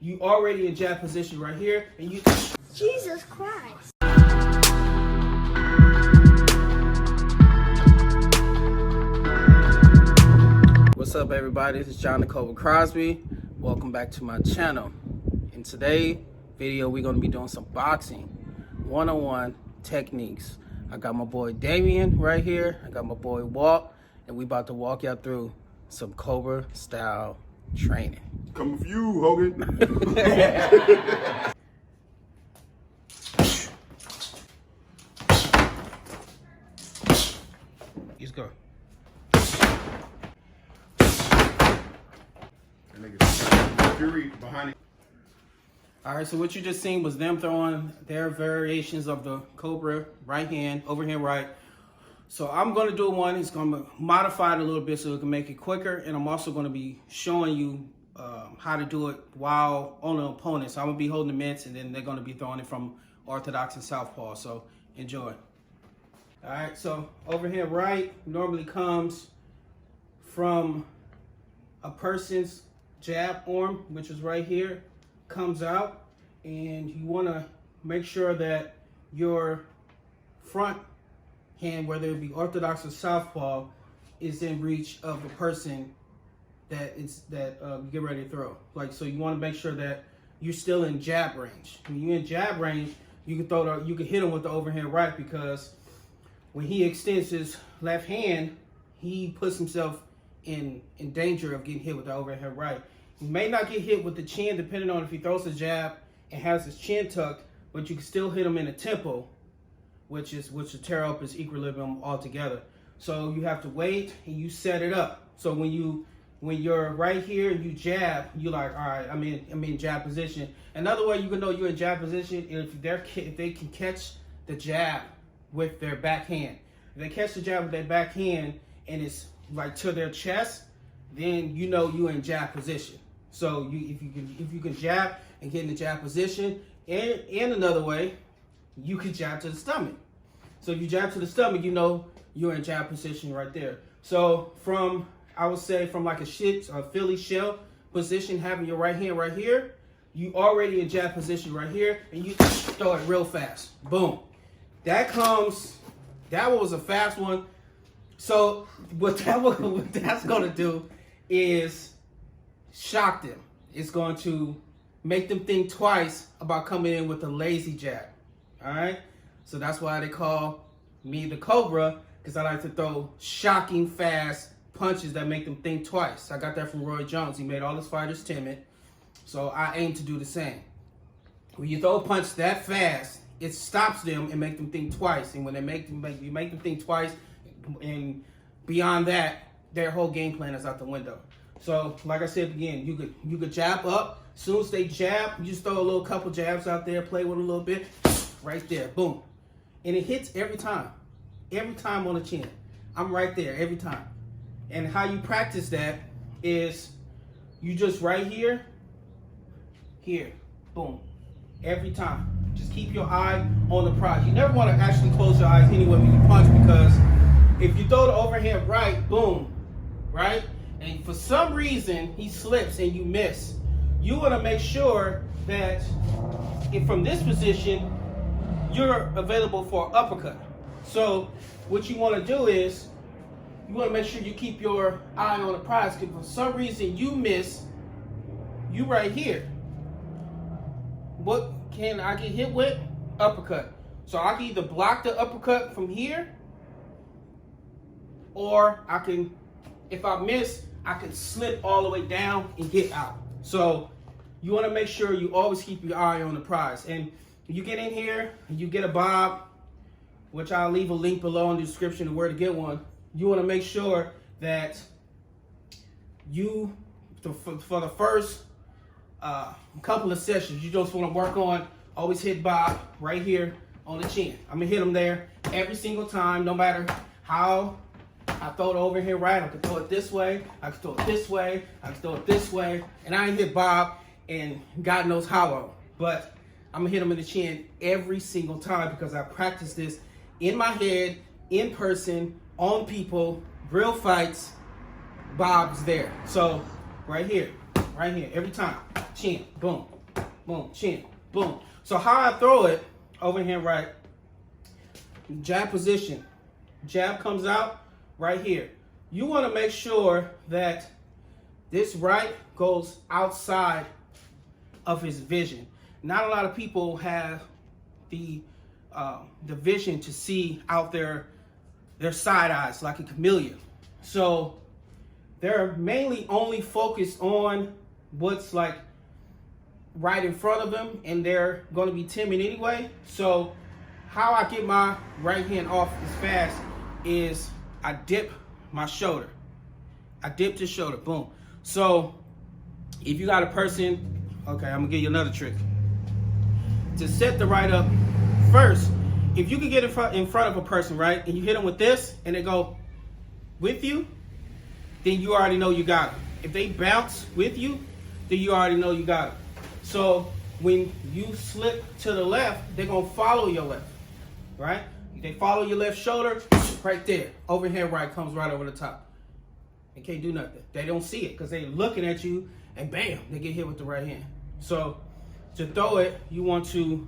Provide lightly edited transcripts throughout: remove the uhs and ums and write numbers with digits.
you already in jab position right here, and you. Jesus Christ. What's up, everybody? This is John the Cobra Crosby. Welcome back to my channel. In today's video, we're going to be doing some boxing one-on-one techniques. I got my boy Damien right here. I got my boy Walt, and we about to walk y'all through some Cobra style training. Coming for you, Hogan. Let's go. Fury behind it. All right, so what you just seen was them throwing their variations of the Cobra right hand, overhand right. So I'm going to do one. It's going to modify it a little bit so it can make it quicker. And I'm also going to be showing you how to do it while on the opponent. So I'm going to be holding the mitts, and then they're going to be throwing it from orthodox and southpaw. So enjoy. All right, so overhand right normally comes from a person's jab arm, which is right here, comes out, and you want to make sure that your front hand, whether it be orthodox or southpaw, is in reach of the person that you get ready to throw. Like, so you want to make sure that you're still in jab range. When you're in jab range, you can hit him with the overhand right, because when he extends his left hand, he puts himself in danger of getting hit with the overhand right. He may not get hit with the chin, depending on if he throws a jab and has his chin tucked, but you can still hit him in the tempo, which will tear up his equilibrium altogether. So you have to wait and you set it up. So when you're right here and you jab, you're like, all right, I'm in jab position. Another way you can know you're in jab position is if they can catch the jab with their backhand. If they catch the jab with their backhand and it's like to their chest, then you know you're in jab position. So if you can jab and get in the jab position, and another way, you can jab to the stomach. So if you jab to the stomach, you know you're in jab position right there. So I would say from like a Philly shell position, having your right hand right here, you already in jab position right here, and you throw it real fast. Boom. That was a fast one. So what that's going to do is shock them. It's going to make them think twice about coming in with a lazy jab. All right? So that's why they call me the Cobra, because I like to throw shocking fast punches that make them think twice. I got that from Roy Jones. He made all his fighters timid. So I aim to do the same. When you throw a punch that fast, it stops them and make them think twice. And when you make them think twice, and beyond that, their whole game plan is out the window. So, like I said again, you could jab up. As soon as they jab, you just throw a couple jabs out there, play with them a little bit, right there, boom, and it hits every time on the chin. I'm right there every time. And how you practice that is you just right here, boom, every time. Just keep your eye on the prize. You never want to actually close your eyes anyway when you punch, because if you throw the overhand right, boom, right? And for some reason he slips and you miss, you want to make sure that if from this position you're available for an uppercut. So what you want to do is you want to make sure you keep your eye on the prize, because for some reason you miss, you right here. What can I get hit with? Uppercut. So I can either block the uppercut from here, or I can, if I miss, I can slip all the way down and get out. So you want to make sure you always keep your eye on the prize. And you get in here, you get a bob, which I'll leave a link below in the description of where to get one. You want to make sure that for the first couple of sessions, you just want to work on always hit bob right here on the chin. I'm going to hit them there every single time, no matter how I throw it over here right. I can throw it this way, I can throw it this way, I can throw it this way, and I ain't hit bob and God knows how, but I'm going to hit them in the chin every single time, because I practice this in my head, in person, on people, real fights, Bob's there. So right here, right here, every time. Chin, boom, boom, chin, boom. So how I throw it, overhand right, jab position. Jab comes out right here. You want to make sure that this right goes outside of his vision. Not a lot of people have the vision to see out their side eyes like a chameleon. So they're mainly only focused on what's like right in front of them, and they're going to be timid anyway. So how I get my right hand off as fast is I dip my shoulder. I dip the shoulder, boom. So if you got a person, okay, I'm gonna give you another trick. To set the right up first, if you can get in front of a person, right, and you hit them with this and they go with you, then you already know you got them. If they bounce with you, then you already know you got them. So when you slip to the left, they're gonna follow your left, right? They follow your left shoulder, right there. Overhand right comes right over the top. They can't do nothing. They don't see it because they're looking at you, and bam, they get hit with the right hand. So to throw it, you want to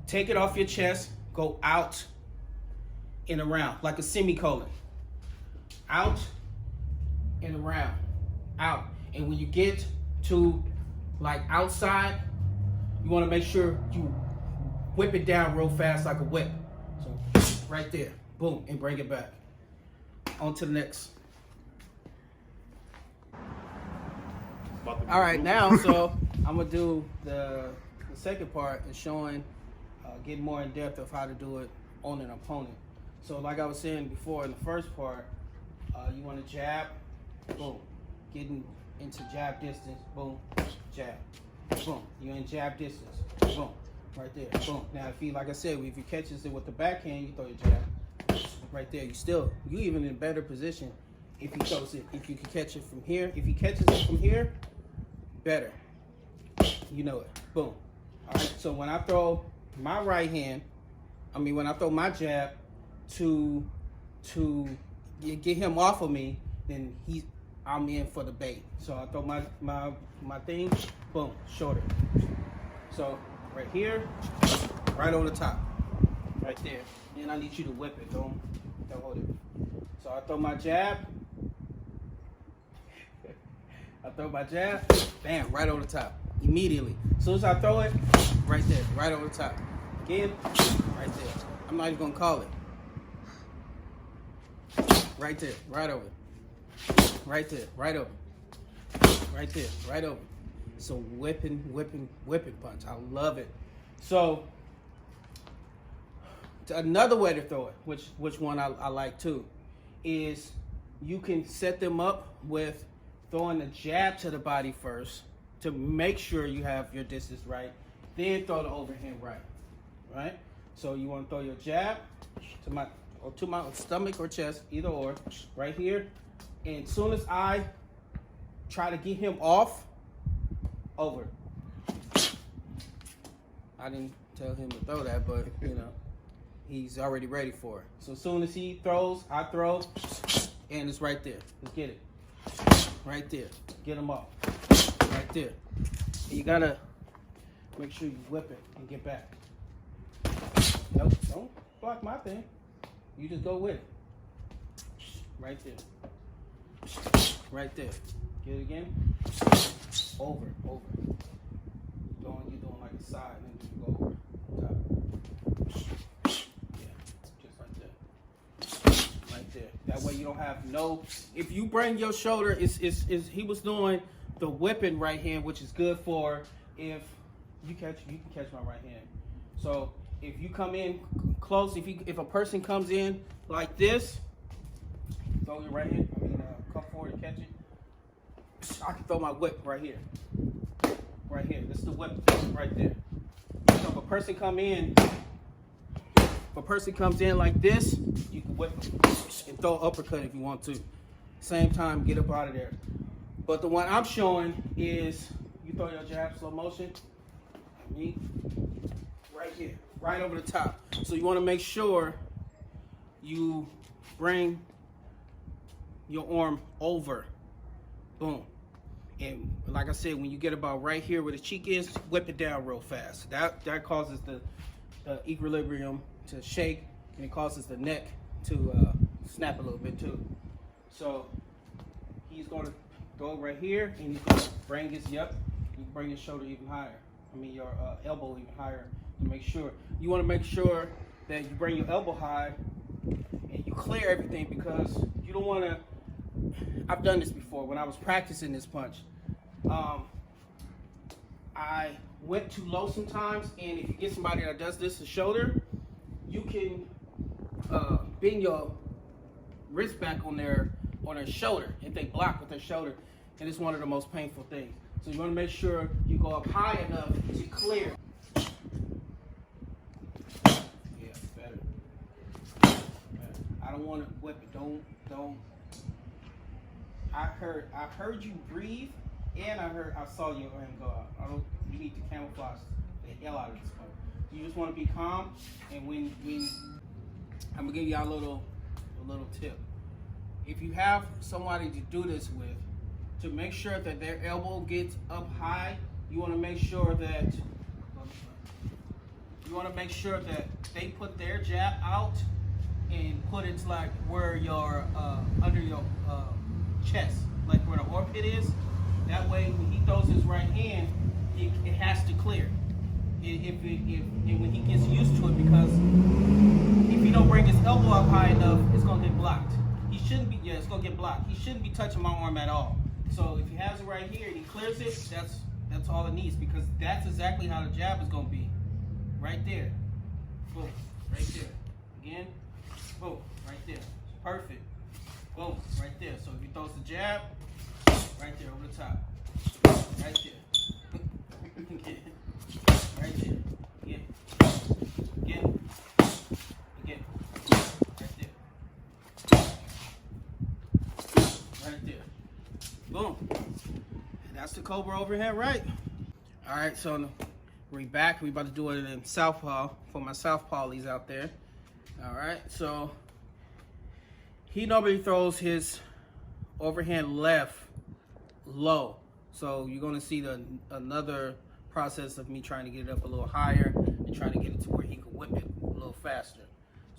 take it off your chest, go out and around, like a semicolon. Out and around, out. And when you get to like outside, you want to make sure you whip it down real fast like a whip. So right there, boom, and bring it back. On to the next. All right, now, so I'm gonna do the second part and showing, getting more in depth of how to do it on an opponent. So like I was saying before in the first part, you want to jab, boom, getting into jab distance, boom, jab, boom. You're in jab distance, boom, right there, boom. Now if you, like I said, if you catches it with the backhand, you throw your jab, right there. You even in a better position if he throws it. If you can catch it from here, if he catches it from here, better. You know it, boom. All right. So when I throw my right hand, when I throw my jab to get him off of me, then I'm in for the bait. So I throw my thing, boom, shoulder. So right here, right on the top, right there. Then I need you to whip it. Don't hold it. So I throw my jab. I throw my jab, bam, right on the top, immediately. As soon as I throw it, right there, right on the top. Again, right there. I'm not even gonna call it. Right there, right over. Right there, right over. Right there, right over. So whipping punch. I love it. So another way to throw it, which one I like too, is you can set them up with throwing the jab to the body first to make sure you have your distance right, then throw the overhand right? So you want to throw your jab to my stomach or chest, either or, right here. And as soon as I try to get him off, over. I didn't tell him to throw that, but you know, he's already ready for it. So as soon as he throws, I throw, and it's right there. Let's get it. Right there. Get him off. Right there. And you gotta make sure you whip it and get back. Nope, don't block my thing. You just go with it. Right there. Right there. Get it again. Over. You're doing like a side, and then you go over. Top. Yeah, just like that. Right there. That way you don't have no. If you bring your shoulder, he was doing the whipping right hand, which is good for if you can catch my right hand. So if you come in close, if a person comes in like this, throw your right hand. Come forward and catch it. I can throw my whip right here. Right here. This is the whip right there. So if a person comes in like this, you can whip and throw uppercut if you want to. Same time, get up out of there. But the one I'm showing is you throw your jab slow motion. Me, right here, right over the top. So you want to make sure you bring your arm over. Boom. And like I said, when you get about right here where the cheek is, whip it down real fast. That causes the equilibrium to shake, and it causes the neck to snap a little bit too. So he's going to go right here, and he's going to bring his, you bring his shoulder even higher. I mean your elbow even higher to make sure. You want to make sure that you bring your elbow high and you clear everything, because you don't want to. I've done this before when I was practicing this punch. I went too low sometimes, and if you get somebody that does this to shoulder, you can bend your wrist back on their shoulder if they block with their shoulder, and it's one of the most painful things. So you want to make sure you go up high enough to clear. Yeah, better. I don't want to whip it. Don't. I heard you breathe, and I saw your hand go out. You need to camouflage the hell out of this one. You just want to be calm, and when I'm gonna give y'all a little tip. If you have somebody to do this with, to make sure that their elbow gets up high, you want to make sure that they put their jab out and put it like where your under your chest, like where the armpit is. That way, when he throws his right hand, it has to clear. And when he gets used to it, because if he don't bring his elbow up high enough, it's gonna get blocked. He shouldn't be. Yeah, it's gonna get blocked. He shouldn't be touching my arm at all. So if he has it right here and he clears it, that's all it needs, because that's exactly how the jab is gonna be. Right there. Boom. Right there. Again. Boom. Right there. Perfect. Boom. Right there. So if he throws the jab, right there over the top. Right there. Again. Right there. Again. Again. Again. Right there. Right there. Boom. And that's the cobra overhand right. All right, so we're back. We're about to do it in southpaw for my southpawies out there. All right, so he normally throws his overhand left low. So you're gonna see another process of me trying to get it up a little higher and trying to get it to where he can whip it a little faster.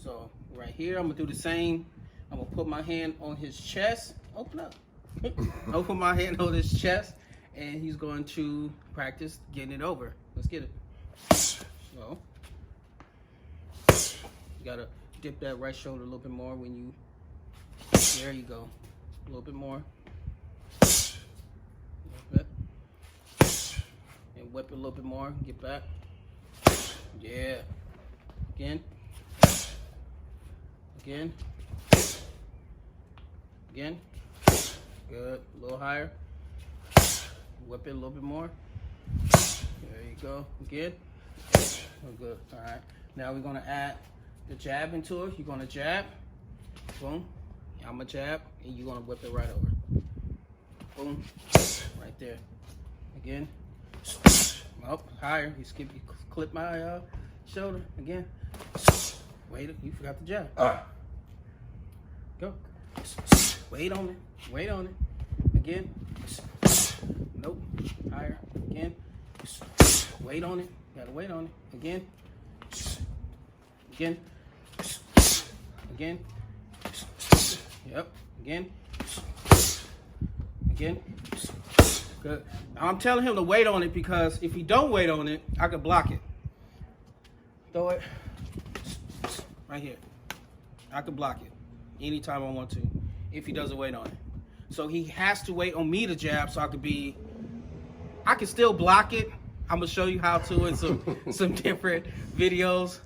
So right here, I'm gonna do the same. I'm gonna put my hand on his chest. Open up. Open my hand on his chest, and he's going to practice getting it over. Let's get it. So you gotta dip that right shoulder a little bit more when you. There you go. A little bit more. A little bit. And whip it a little bit more. Get back. Yeah. Again. Again. Again. Good. A little higher. Whip it a little bit more. There you go. Again. Oh, good. All right. Now we're gonna add the jab into it. You're gonna jab. Boom. I'm gonna jab, and you're gonna whip it right over. Boom. Right there. Again. Oh, higher. You clip my shoulder. Again. Wait. You forgot the jab. Go. Wait on it. Wait on it. Again. Nope. Higher. Again. Wait on it. Gotta wait on it. Again. Again. Again. Yep. Again. Again. Good. Now I'm telling him to wait on it, because if he don't wait on it, I could block it. Throw it right here. I could block it anytime I want to if he doesn't wait on it. So he has to wait on me to jab, so I can still block it. I'm gonna show you how to in some different videos,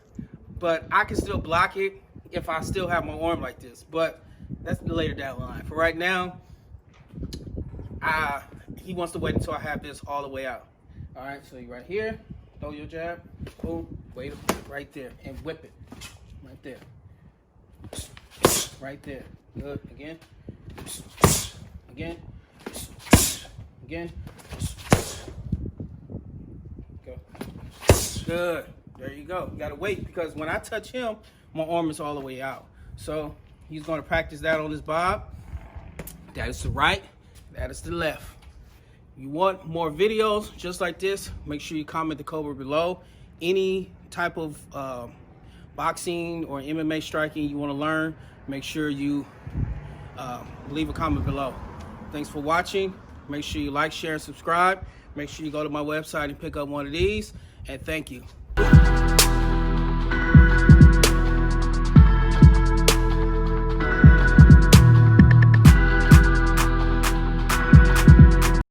but I can still block it if I still have my arm like this. But that's later down the line. For right now, he wants to wait until I have this all the way out. All right, so you right here, throw your jab, boom, wait right there, and whip it right there, right there. Good. Again, again, again. Go. Good. There you go. You gotta wait, because when I touch him, my arm is all the way out. So he's gonna practice that on his bob. That is the right, that is the left. you want more videos just like this, make sure you comment the cobra below. Any type of boxing or MMA striking you want to learn, make sure you leave a comment below. Thanks for watching. Make sure you like, share, and subscribe. Make sure you go to my website and pick up one of these. And thank you.